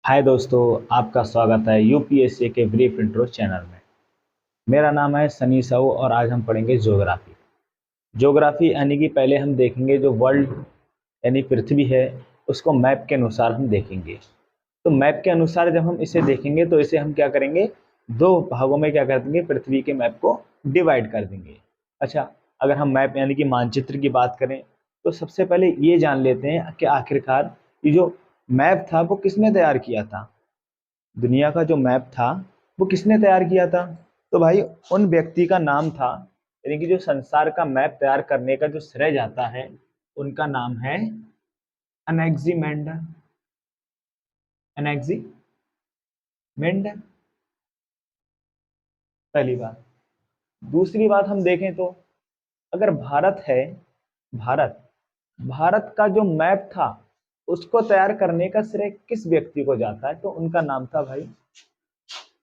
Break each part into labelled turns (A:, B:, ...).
A: हाय दोस्तों, आपका स्वागत है यूपीएससी के ब्रीफ इंट्रो चैनल में। मेरा नाम है सनी साहू और आज हम पढ़ेंगे ज्योग्राफी। ज्योग्राफी यानी कि पहले हम देखेंगे जो वर्ल्ड यानी पृथ्वी है उसको मैप के अनुसार हम देखेंगे। तो मैप के अनुसार जब हम इसे देखेंगे तो इसे हम क्या करेंगे, दो भागों में क्या कर देंगे, पृथ्वी के मैप को डिवाइड कर देंगे। अच्छा, अगर हम मैप यानी कि मानचित्र की बात करें तो सबसे पहले ये जान लेते हैं कि आखिरकार ये जो मैप था वो किसने तैयार किया था। दुनिया का जो मैप था वो किसने तैयार किया था। तो भाई उन व्यक्ति का नाम था, यानी कि जो संसार का मैप तैयार करने का जो श्रेय जाता है उनका नाम है अनेक्सिमेंडर। अनेक्सिमेंडर पहली बात। दूसरी बात हम देखें तो अगर भारत है, भारत भारत का जो मैप था उसको तैयार करने का श्रेय किस व्यक्ति को जाता है, तो उनका नाम था भाई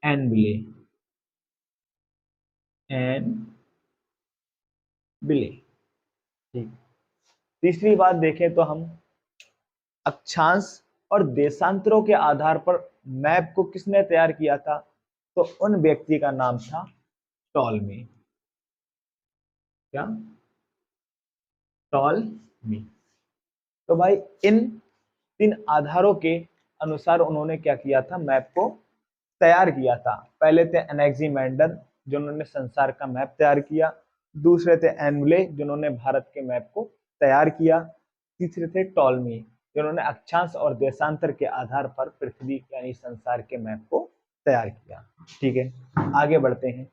A: एन बिले। एन बिले। ठीक। तीसरी बात देखें तो हम अक्षांश और देशांतरों के आधार पर मैप को किसने तैयार किया था, तो उन व्यक्ति का नाम था टॉलमी। क्या? टॉलमी। तो भाई इन तीन आधारों के अनुसार उन्होंने क्या किया था, मैप को तैयार किया था। पहले थे एनेक्सिमेंडर जिन्होंने संसार का मैप तैयार किया, दूसरे थे एनवले जिन्होंने भारत के मैप को तैयार किया, तीसरे थे टॉलमी जिन्होंने अक्षांश और देशांतर के आधार पर पृथ्वी यानी संसार के मैप को तैयार किया। ठीक है, आगे बढ़ते हैं।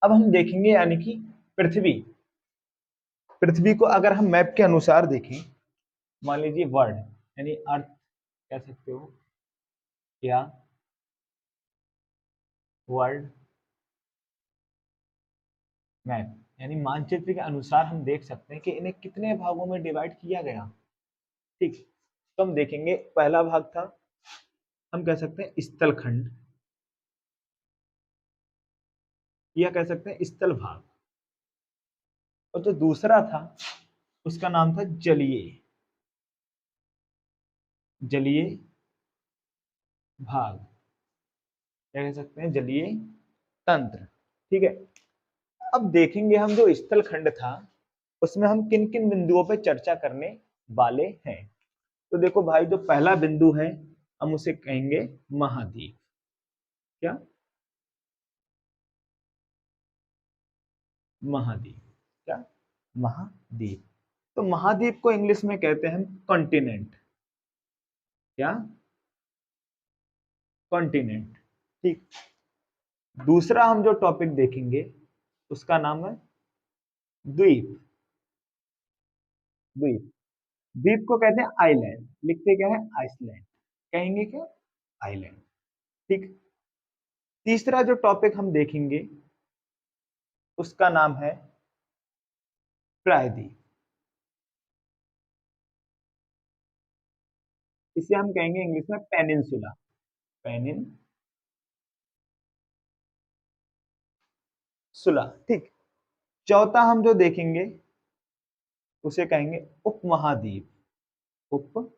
A: अब हम देखेंगे यानी कि पृथ्वी पृथ्वी को अगर हम मैप के अनुसार देखें, मान लीजिए वर्ल्ड यानी अर्थ कह सकते हो या वर्ल्ड मैप यानी मानचित्र के अनुसार हम देख सकते हैं कि इन्हें कितने भागों में डिवाइड किया गया। ठीक। तो हम देखेंगे पहला भाग था, हम कह सकते हैं स्थल खंड या कह सकते हैं स्थल भाग, और जो दूसरा था उसका नाम था जलीय जलीय भाग, क्या कह सकते हैं, जलीय तंत्र। ठीक है। अब देखेंगे हम जो स्थल खंड था उसमें हम किन किन बिंदुओं पर चर्चा करने वाले हैं। तो देखो भाई, जो पहला बिंदु है हम उसे कहेंगे महाद्वीप। क्या? महाद्वीप। क्या? महाद्वीप। तो महाद्वीप को इंग्लिश में कहते हैं कॉन्टिनेंट। क्या? कॉन्टिनेंट। ठीक। दूसरा हम जो टॉपिक देखेंगे उसका नाम है द्वीप। द्वीप। द्वीप को कहते हैं आइलैंड, लिखते क्या है, आइसलैंड, कहेंगे क्या, आइलैंड। ठीक। तीसरा जो टॉपिक हम देखेंगे उसका नाम है प्रायद्वीप। इसे हम कहेंगे इंग्लिश में पेनिनसुला। पेनिनसुला। ठीक। चौथा हम जो देखेंगे उसे कहेंगे उपमहाद्वीप। उपमहाद्वीप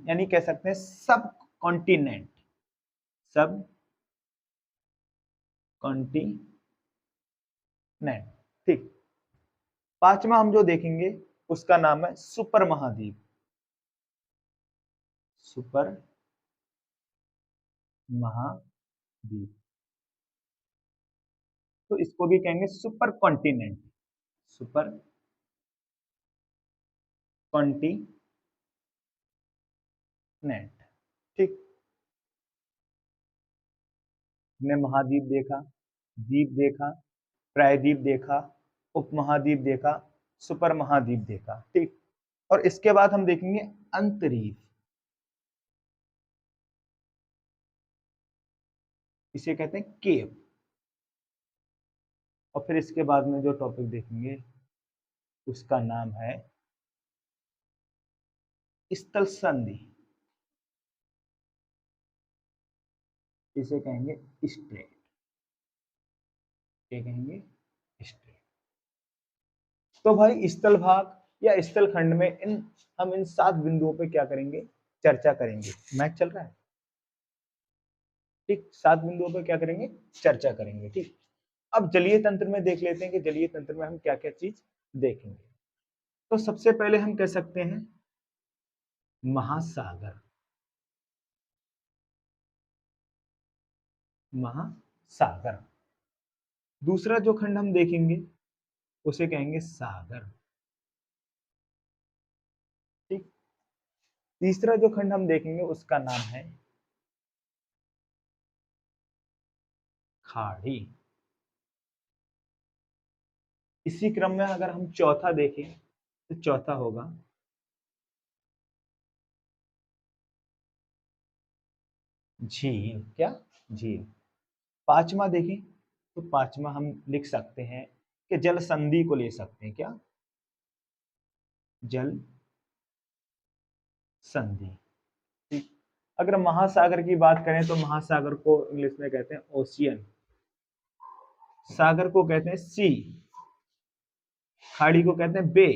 A: यानी कह सकते हैं सब कॉन्टिनेंट। सब कॉन्टिनेंट। ठीक। पांचवा हम जो देखेंगे उसका नाम है सुपर महाद्वीप। सुपर महाद्वीप। तो इसको भी कहेंगे सुपर कॉन्टिनेंट। Super continent. ठीक। हमने महाद्वीप देखा, द्वीप देखा, प्रायद्वीप देखा, उपमहाद्वीप देखा, सुपर महाद्वीप देखा। ठीक। और इसके बाद हम देखेंगे अंतरीप। इसे कहते हैं केव। और फिर इसके बाद में जो टॉपिक देखेंगे उसका नाम है स्थल संधि। इसे कहेंगे स्ट्रेट। क्या कहेंगे? स्ट्रेट। तो भाई स्थल भाग या स्थल खंड में हम इन 7 बिंदुओं पे क्या करेंगे, चर्चा करेंगे। मैच चल रहा है, ठीक। 7 बिंदुओं पे क्या करेंगे, चर्चा करेंगे, ठीक। अब जलीय तंत्र में देख लेते हैं कि जलीय तंत्र में हम क्या क्या चीज देखेंगे। तो सबसे पहले हम कह सकते हैं महासागर, महासागर। दूसरा जो खंड हम देखेंगे उसे कहेंगे सागर, ठीक। तीसरा जो खंड हम देखेंगे उसका नाम है खाड़ी। इसी क्रम में अगर हम चौथा देखें तो चौथा होगा झील, क्या, झील। पांचवा देखें तो पांचवा हम लिख सकते हैं कि जल संधि को ले सकते हैं, क्या, जल संधि, ठीक। अगर महासागर की बात करें तो महासागर को इंग्लिश में कहते हैं ओशियन, सागर को कहते हैं सी, खाड़ी को कहते हैं बे,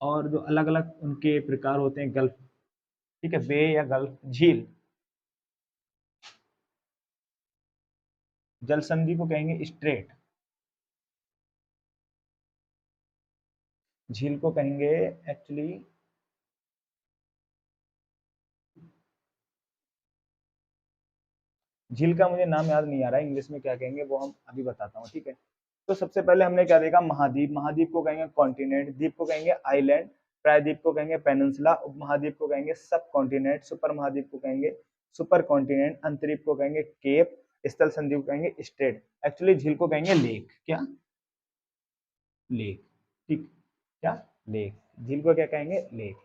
A: और जो अलग अलग उनके प्रकार होते हैं गल्फ, ठीक है, बे या गल्फ, झील। जल संधि को कहेंगे स्ट्रेट, झील को कहेंगे एक्चुअली झील का मुझे नाम याद नहीं आ रहा है, इंग्लिश में क्या कहेंगे वो हम अभी बताता हूँ, ठीक है। तो सबसे पहले हमने क्या देखा, महाद्वीप। महाद्वीप को कहेंगे कॉन्टिनेंट, द्वीप को कहेंगे आइलैंड, प्रायद्वीप को कहेंगे पेनिनसुला, उपमहाद्वीप को कहेंगे सब कॉन्टिनेंट, सुपर महाद्वीप को कहेंगे सुपर कॉन्टिनेंट, अंतरीप को कहेंगे केप, स्थल संधि को कहेंगे स्ट्रेट। एक्चुअली झील को कहेंगे लेक, क्या, लेक, ठीक, क्या, लेक। झील को क्या कहेंगे, लेक।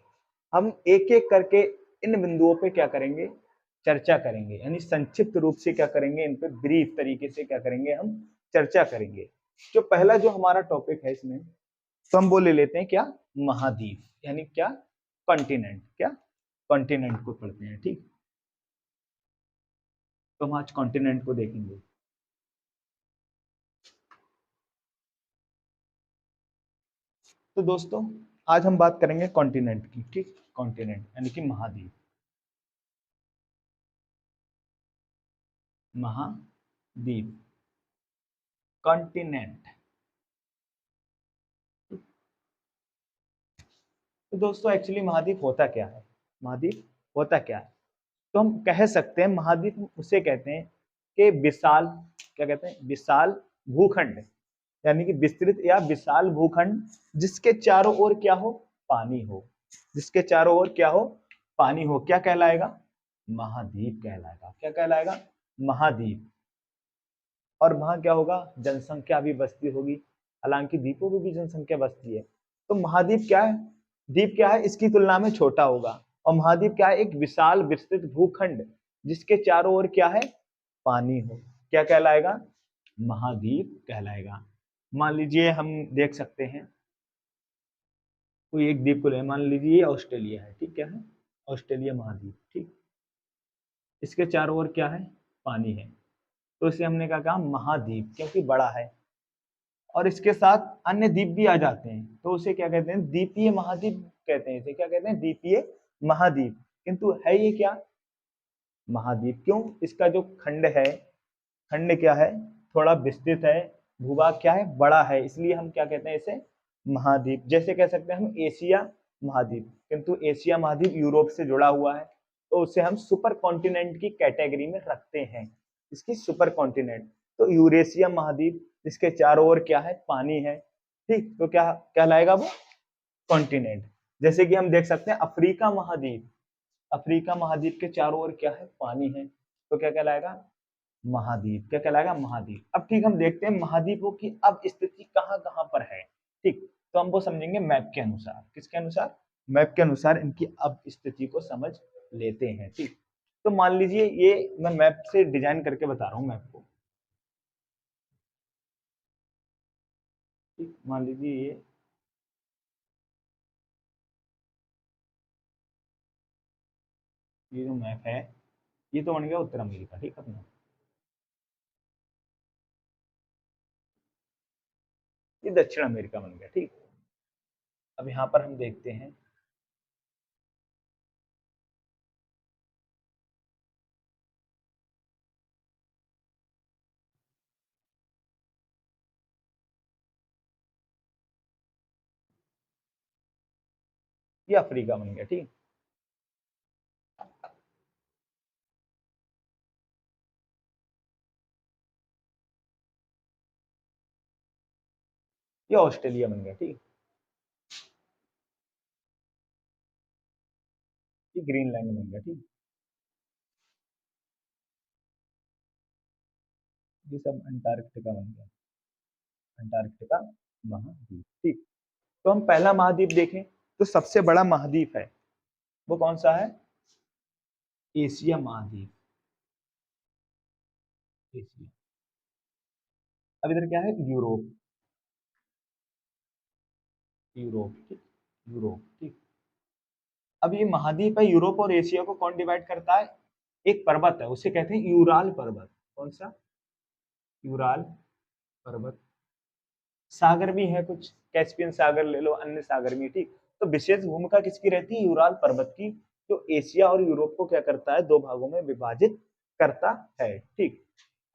A: हम एक एक करके इन बिंदुओं पे क्या करेंगे, चर्चा करेंगे, यानी संक्षिप्त रूप से क्या करेंगे, इन पे ब्रीफ तरीके से क्या करेंगे, हम चर्चा करेंगे। जो पहला जो हमारा टॉपिक है इसमें, तो हम वो ले लेते हैं क्या, महाद्वीप, यानी क्या, कॉन्टिनेंट, क्या, कॉन्टिनेंट को पढ़ते हैं, ठीक। तो हम आज कॉन्टिनेंट को देखेंगे। तो दोस्तों आज हम बात करेंगे कॉन्टिनेंट की, ठीक, कॉन्टिनेंट यानी कि महाद्वीप, महाद्वीप, कॉन्टिनेंट। तो दोस्तों एक्चुअली महाद्वीप होता क्या है, महाद्वीप होता क्या है, तो हम कह सकते हैं महाद्वीप उसे कहते हैं कि विशाल, क्या कहते हैं, विशाल भूखंड, यानी कि विस्तृत या विशाल भूखंड जिसके चारों ओर क्या हो, पानी हो, जिसके चारों ओर क्या हो, पानी हो, क्या कहलाएगा, महाद्वीप कहलाएगा, क्या कहलाएगा, महाद्वीप। और वहां क्या होगा, जनसंख्या भी बसती होगी, हालांकि द्वीपों में भी जनसंख्या बसती है। तो महाद्वीप क्या है, द्वीप क्या है, इसकी तुलना में छोटा होगा। और महाद्वीप क्या है, एक विशाल विस्तृत भूखंड जिसके चारों ओर क्या है, पानी हो, क्या कहलाएगा, महाद्वीप कहलाएगा। मान लीजिए हम देख सकते हैं कोई एक द्वीप को ले, मान लीजिए ऑस्ट्रेलिया है, ठीक, क्या है, ऑस्ट्रेलिया महाद्वीप, ठीक। इसके चारों ओर क्या है, पानी है, तो इसे हमने कहा महाद्वीप, क्योंकि बड़ा है। और इसके साथ अन्य द्वीप भी आ जाते हैं, तो उसे क्या कहते हैं, द्वीपीय महाद्वीप कहते हैं, इसे क्या कहते हैं, द्वीपीय महाद्वीप। किंतु है ये क्या, महाद्वीप। क्यों, इसका जो खंड है, खंड क्या है, थोड़ा विस्तृत है, भूभाग क्या है, बड़ा है, इसलिए हम क्या कहते हैं इसे, महाद्वीप। जैसे कह सकते हैं हम एशिया महाद्वीप, किंतु एशिया महाद्वीप यूरोप से जुड़ा हुआ है, तो उसे हम सुपर कॉन्टिनेंट की कैटेगरी में रखते हैं, इसकी सुपर कॉन्टिनेंट। तो यूरेशिया महाद्वीप जिसके चारों ओर क्या है, पानी है, ठीक, तो क्या कहलाएगा वो, कॉन्टिनेंट। जैसे कि हम देख सकते हैं अफ्रीका महाद्वीप, अफ्रीका महाद्वीप के चारों ओर क्या है, पानी है, तो क्या कहलाएगा, महाद्वीप, क्या कहलाएगा, महाद्वीप। अब ठीक, हम देखते हैं महाद्वीपों की अब स्थिति कहाँ कहाँ पर है, ठीक। तो हम वो समझेंगे मैप के अनुसार, किसके अनुसार, मैप के अनुसार इनकी अब स्थिति को समझ लेते हैं, ठीक। तो मान लीजिए ये मैं मैप से डिजाइन करके बता रहा हूँ मैप को, ठीक। मान लीजिए ये जो मैप है, ये तो बन गया उत्तर अमेरिका, ठीक अपना। ये दक्षिण अमेरिका बन गया। ठीक, अब यहाँ पर हम देखते हैं ये अफ्रीका बन गया। ठीक, ये ऑस्ट्रेलिया बन गया। ठीक, ये ग्रीनलैंड बन गया। ठीक, ये सब अंटार्कटिका बन गया, अंटार्कटिका महाद्वीप। ठीक, तो हम पहला महाद्वीप देखें तो सबसे बड़ा महाद्वीप है वो कौन सा है? एशिया महाद्वीप, एशिया। अब इधर क्या है? Europe, Europe. ठीक, यूरोप। ठीक, अब ये महाद्वीप है यूरोप और एशिया को कौन डिवाइड करता है? एक पर्वत है, उसे कहते हैं यूराल पर्वत। कौन सा? यूराल पर्वत। सागर भी है कुछ, कैस्पियन सागर ले लो, अन्य सागर भी। ठीक, तो विशेष भूमिका किसकी रहती है? यूराल पर्वत की, जो एशिया और यूरोप को क्या करता है? दो भागों में विभाजित करता है। ठीक,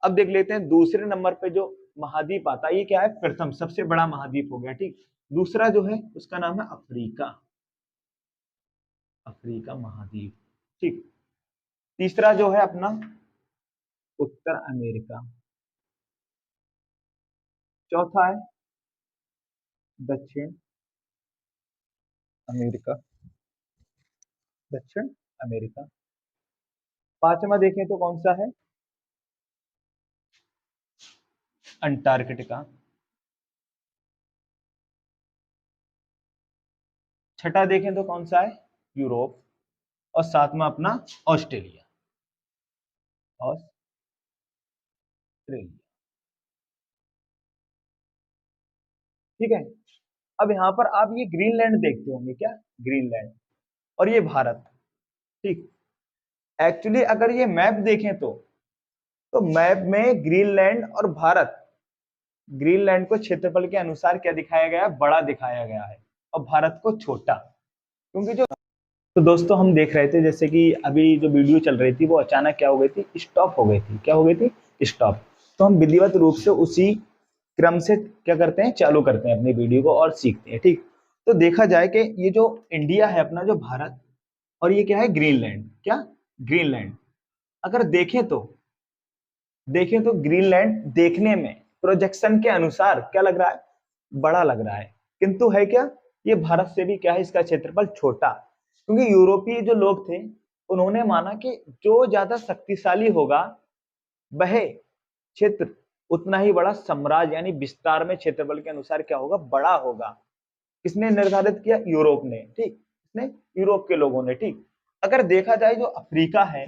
A: अब देख लेते हैं दूसरे नंबर पे जो महाद्वीप आता है, ये क्या है? प्रथम सबसे बड़ा महाद्वीप हो गया। ठीक, दूसरा जो है उसका नाम है अफ्रीका, अफ्रीका महाद्वीप। ठीक, तीसरा जो है अपना उत्तर अमेरिका, चौथा है दक्षिण अमेरिका, दक्षिण अमेरिका। पांचवा देखें तो कौन सा है? अंटार्कटिका। छठा देखें तो कौन सा है? यूरोप। और सातवां अपना ऑस्ट्रेलिया, ऑस्ट्रेलिया। ठीक है, अब यहाँ पर आप ये ग्रीनलैंड देखते होंगे, क्या? ग्रीनलैंड और ये भारत। ठीक, एक्चुअली अगर ये मैप देखें तो मैप में ग्रीनलैंड और भारत, ग्रीनलैंड को क्षेत्रफल के अनुसार क्या दिखाया गया है? बड़ा दिखाया गया है, और भारत को छोटा। क्योंकि जो, तो दोस्तों हम देख रहे थे जैसे कि अभी जो वीडियो चल रही थी वो अचानक क्या हो गई थी? स्टॉप हो गई थी। क्या हो गई थी? स्टॉप। तो हम विधिवत रूप से उसी क्रम से क्या करते हैं? चालू करते हैं अपनी वीडियो को और सीखते हैं। ठीक, तो देखा जाए कि ये जो इंडिया है अपना, जो भारत, और ये क्या है? ग्रीनलैंड। क्या? ग्रीनलैंड। अगर देखें तो ग्रीनलैंड देखने में प्रोजेक्शन के अनुसार क्या लग रहा है? बड़ा लग रहा है, किंतु है क्या? ये भारत से भी क्या है? इसका क्षेत्रफल छोटा। क्योंकि यूरोपीय जो लोग थे उन्होंने माना कि जो ज्यादा शक्तिशाली होगा वह क्षेत्र उतना ही बड़ा साम्राज्य यानी विस्तार में क्षेत्रफल के अनुसार क्या होगा? बड़ा होगा। किसने निर्धारित किया? यूरोप ने। ठीक, किसने? यूरोप के लोगों ने। ठीक, अगर देखा जाए जो अफ्रीका है,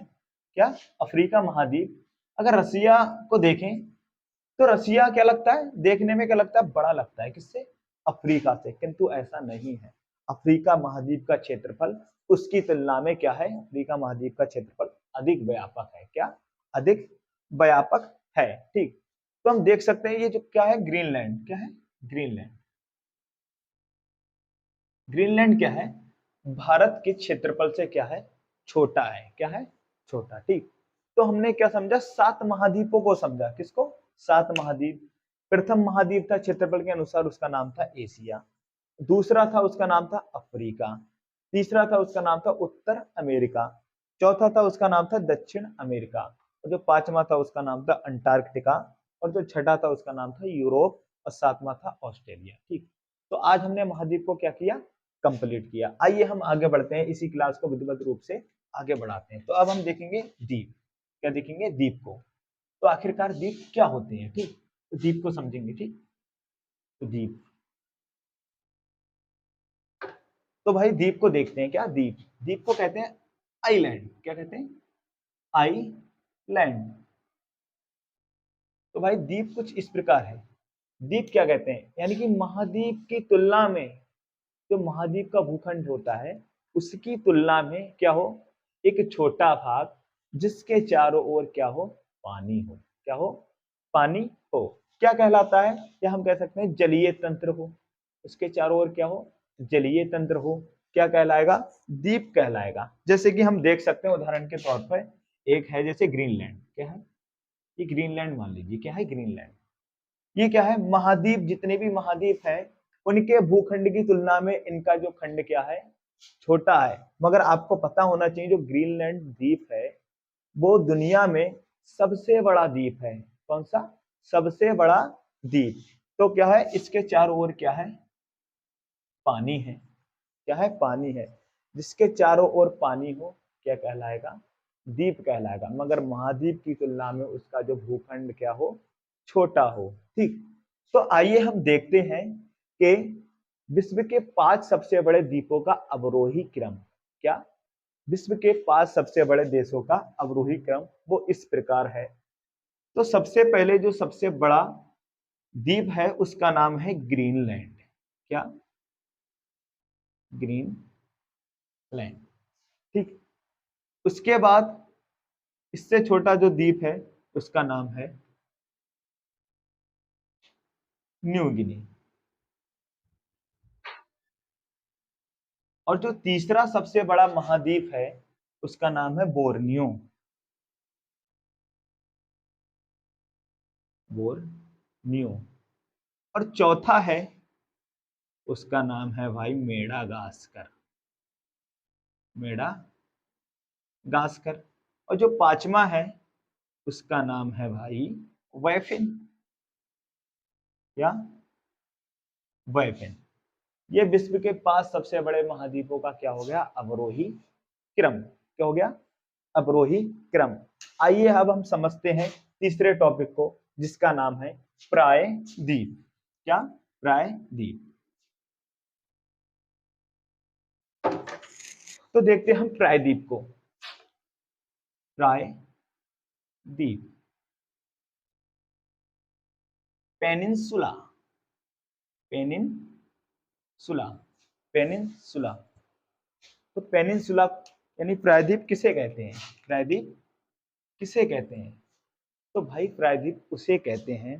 A: क्या? अफ्रीका महाद्वीप, अगर रसिया को देखें तो रसिया क्या लगता है? देखने में क्या लगता है? बड़ा लगता है। किससे? अफ्रीका से। किंतु ऐसा नहीं है, अफ्रीका महाद्वीप का क्षेत्रफल उसकी तुलना में क्या है? अफ्रीका महाद्वीप का क्षेत्रफल अधिक व्यापक है। क्या? अधिक व्यापक है। ठीक, तो हम देख सकते हैं ये जो क्या है? ग्रीनलैंड। क्या है? ग्रीनलैंड। ग्रीनलैंड क्या है? भारत के क्षेत्रफल से क्या है? छोटा है। क्या है? छोटा। ठीक, तो हमने क्या समझा? 7 महाद्वीपों को समझा। किसको? 7 महाद्वीप। प्रथम महाद्वीप था क्षेत्रफल के अनुसार, उसका नाम था एशिया। दूसरा था उसका नाम था अफ्रीका। तीसरा था उसका नाम था उत्तर अमेरिका। चौथा था उसका नाम था दक्षिण अमेरिका। और जो पांचवा था उसका नाम था अंटार्कटिका। और जो छठा था उसका नाम था यूरोप। और सातवां था ऑस्ट्रेलिया। ठीक, तो आज हमने महाद्वीप को क्या किया? कंप्लीट किया। आइए हम आगे बढ़ते हैं, इसी क्लास को विधिवत रूप से आगे बढ़ाते हैं। तो अब हम देखेंगे द्वीप। क्या देखेंगे? द्वीप को। तो आखिरकार द्वीप क्या होते हैं? ठीक, तो द्वीप को समझेंगे। ठीक, तो द्वीप, तो भाई द्वीप को देखते हैं। क्या? द्वीप, द्वीप को कहते हैं आइलैंड। क्या कहते हैं? आइलैंड। तो भाई द्वीप कुछ इस प्रकार है। द्वीप क्या कहते हैं? यानी कि महाद्वीप की तुलना में जो महाद्वीप का भूखंड होता है उसकी तुलना में क्या हो? एक छोटा भाग, जिसके चारों ओर क्या हो? पानी हो। क्या हो? पानी हो। क्या कहलाता है, या हम कह सकते हैं जलीय तंत्र हो, उसके चारों ओर क्या हो, जलीय तंत्र हो, क्या कहलाएगा, द्वीप कहलाएगा। जैसे कि हम देख सकते हैं उदाहरण के तौर पर, एक है जैसे ग्रीनलैंड, क्या है ये, ग्रीनलैंड मान लीजिए, क्या है ग्रीनलैंड, ये क्या है, महाद्वीप, जितने भी महाद्वीप हैं उनके भूखंड की तुलना में इनका जो खंड क्या है, छोटा है। मगर आपको पता होना चाहिए जो ग्रीनलैंड द्वीप है वो दुनिया में सबसे बड़ा द्वीप है। कौन सा, सबसे बड़ा द्वीप। तो क्या है, इसके चारों ओर क्या है, पानी है, क्या है, पानी है। जिसके चारों ओर पानी हो क्या कहलाएगा, द्वीप कहलाएगा। मगर महाद्वीप की तुलना में उसका जो भूखंड क्या हो, छोटा हो। ठीक, तो आइए हम देखते हैं कि विश्व के 5 सबसे बड़े द्वीपों का अवरोही क्रम, क्या, विश्व के 5 सबसे बड़े देशों का अवरोही क्रम वो इस प्रकार है। तो सबसे पहले जो सबसे बड़ा द्वीप है उसका नाम है ग्रीनलैंड, क्या, ग्रीनलैंड। ठीक, उसके बाद इससे छोटा जो द्वीप है उसका नाम है न्यू गिनी। और जो तीसरा सबसे बड़ा महाद्वीप है उसका नाम है बोर्नियो, बोर्नियो। और चौथा है उसका नाम है भाई मेडागास्कर, मेडागास्कर। और जो पांचवा है उसका नाम है भाई वैफिन, या वैफिन। ये विश्व के 5 सबसे बड़े महाद्वीपों का क्या हो गया, अवरोही क्रम। क्या हो गया, अवरोही क्रम। आइए अब हम समझते हैं तीसरे टॉपिक को जिसका नाम है प्रायद्वीप, क्या, प्रायद्वीप। तो देखते हैं हम प्रायद्वीप को, प्रायद्वीप, पेनिनसुला, पेनिनसुला, पेनिनसुला। तो पेनिनसुला यानी प्रायद्वीप किसे कहते हैं, प्रायद्वीप किसे कहते हैं। तो भाई प्रायद्वीप उसे कहते हैं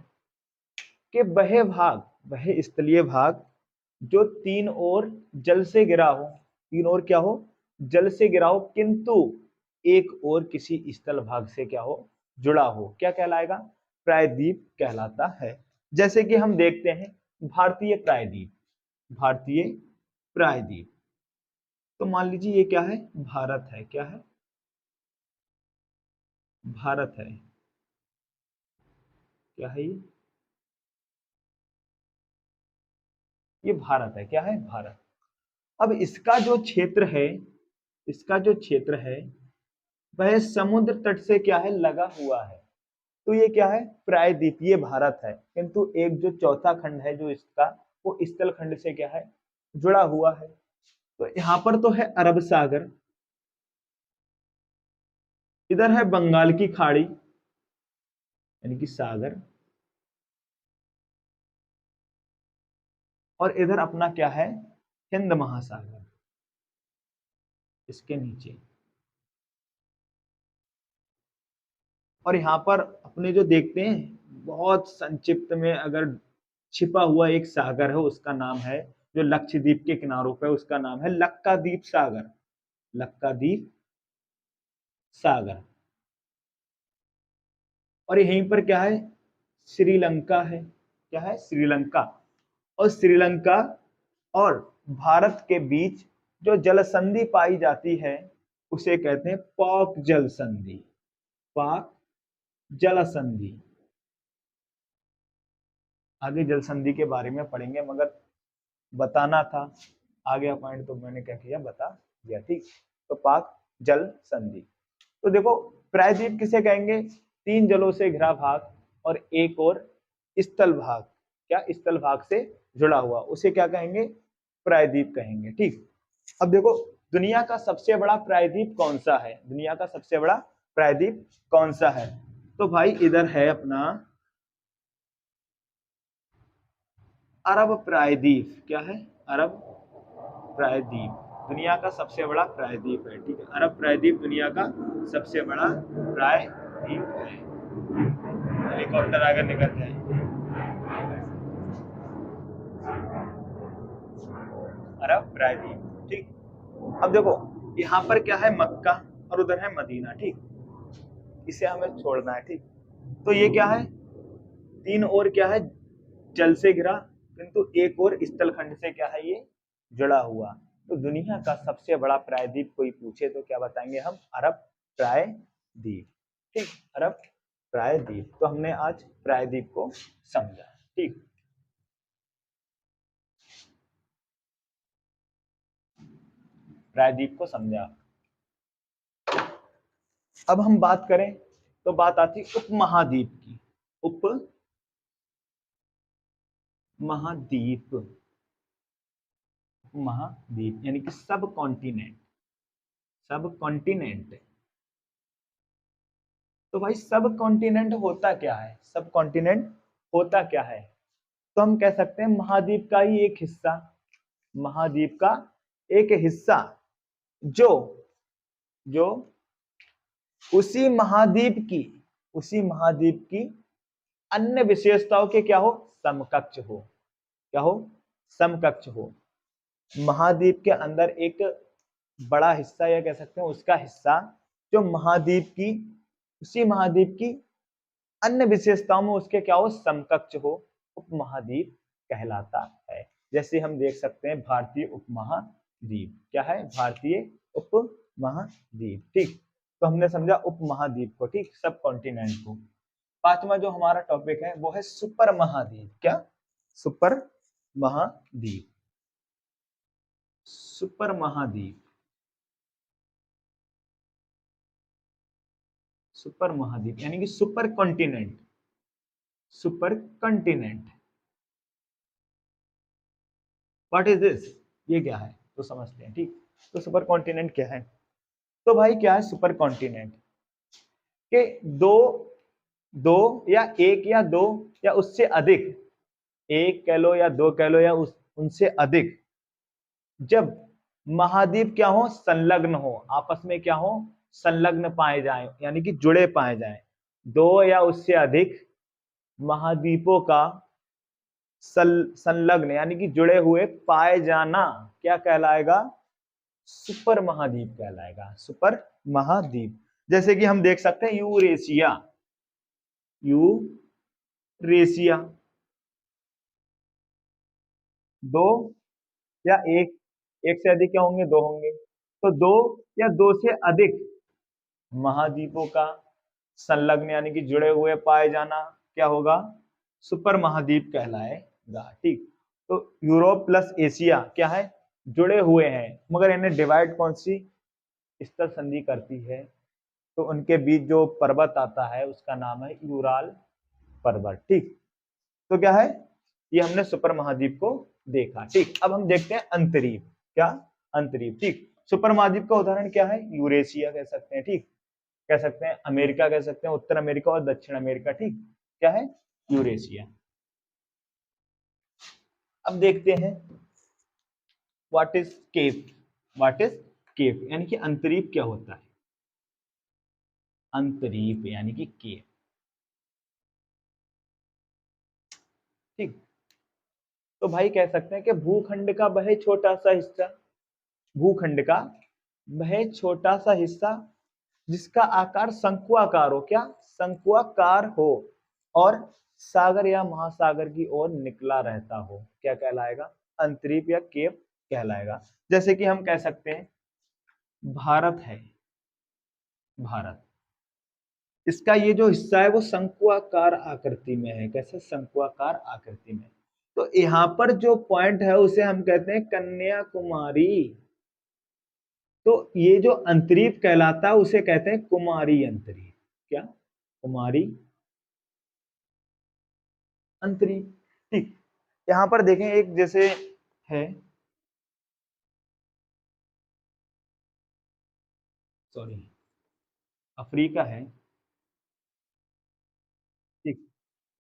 A: कि वह भाग, वह स्थलीय भाग जो तीन ओर जल से घिरा हो, तीन ओर क्या हो, जल से घिरा हो, किंतु एक ओर किसी स्थल भाग से क्या हो, जुड़ा हो, क्या कहलाएगा, प्रायद्वीप कहलाता है। जैसे कि हम देखते हैं भारतीय प्रायद्वीप, भारतीय प्रायद्वीप। तो मान लीजिए ये क्या है, भारत है, क्या है, भारत है, क्या है ये भारत है, क्या है, भारत। अब इसका जो क्षेत्र है, इसका जो क्षेत्र है वह समुद्र तट से क्या है, लगा हुआ है। तो ये क्या है, प्रायद्वीप, ये भारत है, किंतु एक जो चौथा खंड है जो इसका, वो स्थल खंड से क्या है, जुड़ा हुआ है। तो यहाँ पर तो है अरब सागर, इधर है बंगाल की खाड़ी यानी कि सागर, और इधर अपना क्या है, हिंद महासागर इसके नीचे। और यहाँ पर अपने जो देखते हैं बहुत संक्षिप्त में, अगर छिपा हुआ एक सागर है उसका नाम है, जो लक्षद्वीप के किनारों पे, उसका नाम है लक्काद्वीप सागर, लक्काद्वीप सागर। और यहीं पर क्या है, श्रीलंका है, क्या है, श्रीलंका। और श्रीलंका और भारत के बीच जो जल संधि पाई जाती है उसे कहते हैं पाक जल संधि, पाक जल संधि। आगे जल संधि के बारे में पढ़ेंगे, मगर बताना था आगे पॉइंट तो मैंने क्या किया, बता दिया। ठीक, तो पाक जल संधि। तो देखो प्रायद्वीप किसे कहेंगे, तीन जलों से घिरा भाग और एक और स्थल भाग, क्या, स्थल भाग से जुड़ा हुआ, उसे क्या कहेंगे, प्रायद्वीप कहेंगे। ठीक, अब देखो दुनिया का सबसे बड़ा प्रायद्वीप कौन सा है, दुनिया का सबसे बड़ा प्रायद्वीप कौन सा है। तो भाई इधर है अपना अरब प्रायद्वीप, क्या है, अरब प्रायद्वीप दुनिया का सबसे बड़ा प्रायद्वीप है। ठीक है, अरब प्रायद्वीप दुनिया का सबसे बड़ा प्रायद्वीप है। हेलीकॉप्टर आगे निकल जाए। अरब प्रायद्वीप। ठीक, अब देखो यहाँ पर क्या है, मक्का, और उधर है मदीना। ठीक, इसे हमें छोड़ना है। ठीक, तो ये क्या है, तीन और क्या है, जल से घिरा, किंतु एक और स्थलखंड से क्या है, ये जुड़ा हुआ। तो दुनिया का सबसे बड़ा प्रायद्वीप कोई पूछे तो क्या बताएंगे हम, अरब प्रायद्वीप। ठीक, अरब प्रायद्वीप। तो हमने आज प्रायद्वीप को समझा। ठीक, प्रायद्वीप को समझा। अब हम बात करें तो बात आती उपमहाद्वीप की। उपमहाद्वीप, महाद्वीप यानी कि सब कॉन्टिनेंट, सब कॉन्टिनेंट। तो भाई सब कॉन्टिनेंट होता क्या है, सब कॉन्टिनेंट होता क्या है, तो हम कह सकते हैं महाद्वीप का ही एक हिस्सा, महाद्वीप का एक हिस्सा जो जो उसी महाद्वीप की अन्य विशेषताओं के क्या हो, समकक्ष हो। क्या हो, समकक्ष हो। महाद्वीप के अंदर एक बड़ा हिस्सा, या कह सकते हैं उसका हिस्सा, जो महाद्वीप की, उसी महाद्वीप की अन्य विशेषताओं में उसके क्या हो, समकक्ष हो, उपमहाद्वीप कहलाता है। जैसे हम देख सकते हैं भारतीय उपमहाद्वीप, क्या है, भारतीय उपमहाद्वीप। ठीक, तो हमने समझा उपमहाद्वीप को। ठीक, सब कॉन्टिनेंट को। पांचवा जो हमारा टॉपिक है वो है सुपर महाद्वीप। क्या, सुपर महाद्वीप, सुपर महाद्वीप, सुपर महाद्वीप यानी कि super continent, super continent. What is this, ये क्या है, तो समझते हैं। ठीक, तो सुपर कॉन्टिनेंट क्या है, तो भाई क्या है सुपर कॉन्टिनेंट, के दो दो या दो या उससे अधिक, एक कह लो या दो कह लो या उनसे अधिक, जब महाद्वीप क्या हो, संलग्न हो, आपस में क्या हो, संलग्न पाए जाएं, यानी कि जुड़े पाए जाएं, दो या उससे अधिक महाद्वीपों का संलग्न यानी कि जुड़े हुए पाए जाना क्या कहलाएगा, सुपर महाद्वीप कहलाएगा, सुपर महाद्वीप। जैसे कि हम देख सकते हैं यूरेशिया, यूरेशिया, दो या एक से अधिक क्या होंगे, दो होंगे, तो दो या दो से अधिक महाद्वीपों का संलग्न यानी कि जुड़े हुए पाए जाना क्या होगा, सुपर महाद्वीप कहलाएगा। ठीक, तो यूरोप प्लस एशिया क्या है, जुड़े हुए हैं, मगर इन्हें डिवाइड कौन सी स्थल संधि करती है, तो उनके बीच जो पर्वत आता है उसका नाम है यूराल पर्वत। ठीक, तो क्या है, ये हमने सुपर महाद्वीप को देखा। ठीक, अब हम देखते हैं अंतरीप। क्या, अंतरीप। ठीक, सुपर महाद्वीप का उदाहरण क्या है, यूरेशिया कह सकते हैं। ठीक, कह सकते हैं अमेरिका, कह सकते हैं उत्तर अमेरिका और दक्षिण अमेरिका। ठीक, क्या है, यूरेशिया। अब देखते हैं what is cape, what is cape यानी कि अंतरीप क्या होता है, अंतरीप यानी कि केप। ठीक, तो भाई कह सकते हैं कि भूखंड का वह छोटा सा हिस्सा, भूखंड का वह छोटा सा हिस्सा जिसका आकार शंक्वाकार हो, क्या, शंक्वाकार हो, और सागर या महासागर की ओर निकला रहता हो, क्या कहलाएगा, अंतरीप या केप कहलाएगा। जैसे कि हम कह सकते हैं भारत है, भारत, इसका ये जो हिस्सा है वो शंक्वाकार आकृति में है, कैसे, शंक्वाकार आकृति में। तो यहाँ पर जो पॉइंट है उसे हम कहते हैं कन्याकुमारी। तो ये जो अंतरीप कहलाता है उसे कहते हैं कुमारी अंतरीप। क्या, कुमारी अंतरीप। ठीक, यहां पर देखें एक जैसे है, सॉरी, अफ्रीका है। ठीक,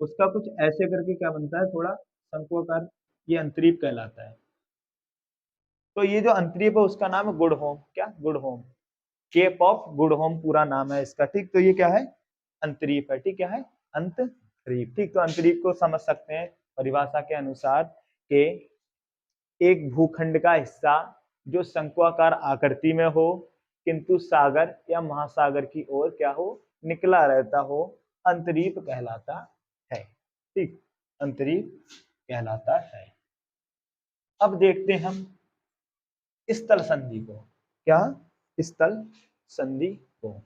A: उसका कुछ ऐसे करके क्या बनता है, थोड़ा शंक्वाकार, ये अंतरीप कहलाता है। तो ये जो अंतरीप है उसका नाम है गुड होम। क्या, Good Home, Cape of Good Home पूरा नाम है इसका। ठीक, तो ये क्या है, अंतरीप है। ठीक, क्या है, अंतरीप। ठीक, तो अंतरीप को समझ सकते हैं परिभाषा के अनुसार के एक भूखंड का हिस्सा जो शंक्वाकार आकृति में हो किंतु सागर या महासागर की ओर क्या हो, निकला रहता हो, अंतरीप कहलाता है। ठीक, अंतरीप कहलाता है। अब देखते हैं हम स्थल संधि को। क्या? स्थल संधि को।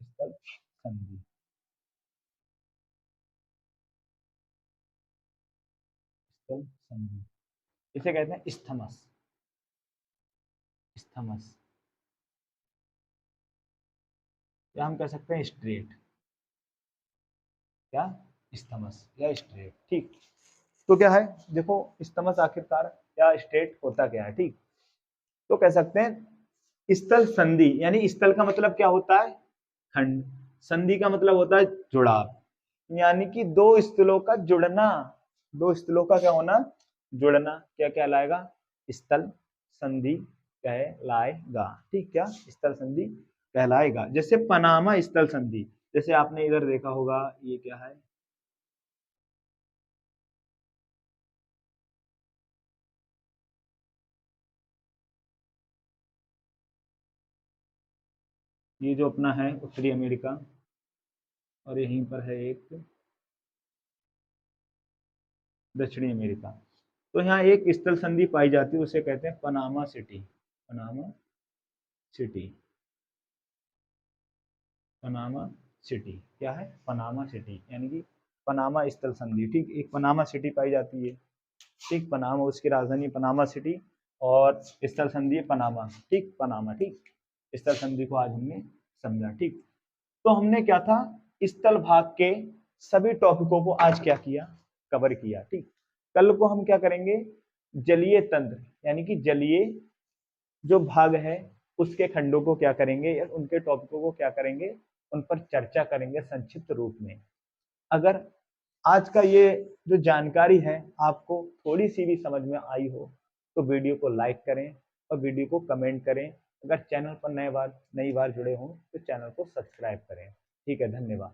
A: स्थल संधि, स्थल संधि इसे कहते हैं स्थमस। स्थमस या हम कह सकते हैं स्ट्रेट। क्या? स्थमस या स्ट्रेट। ठीक, तो क्या है, देखो स्थमस आखिरकार या स्ट्रेट होता क्या है। ठीक, तो कह सकते हैं स्थल संधि, यानी स्थल का मतलब क्या होता है, खंड। संधि का मतलब होता है जुड़ाव, यानी कि दो स्थलों का जुड़ना। दो स्थलों का क्या होना, जुड़ना, क्या कहलाएगा, स्थल संधि कहलाएगा। ठीक, क्या? स्थल संधि कहलाएगा। जैसे पनामा स्थल संधि, जैसे आपने इधर देखा होगा, ये क्या है, ये जो अपना है उत्तरी अमेरिका, और यहीं पर है एक दक्षिणी अमेरिका। तो यहाँ एक स्थल संधि पाई जाती है, उसे कहते हैं Panama city. Panama city, Panama city क्या है, पनामा सिटी, यानी कि पनामा स्थल संधि। ठीक, एक पनामा सिटी पाई जाती है। ठीक, पनामा उसकी राजधानी पनामा सिटी, और स्थल संधि पनामा। ठीक, पनामा। ठीक, स्थल संधि को आज हमने समझा। ठीक, तो हमने क्या था, स्थल भाग के सभी टॉपिकों को आज क्या किया, कवर किया। ठीक, कल को हम क्या करेंगे, जलीय तंत्र, यानी कि जलीय जो भाग है उसके खंडों को क्या करेंगे, या उनके टॉपिकों को क्या करेंगे, उन पर चर्चा करेंगे संक्षिप्त रूप में। अगर आज का ये जो जानकारी है आपको थोड़ी सी भी समझ में आई हो तो वीडियो को लाइक करें और वीडियो को कमेंट करें। अगर चैनल पर नई बार जुड़े हों तो चैनल को सब्सक्राइब करें। ठीक है, धन्यवाद।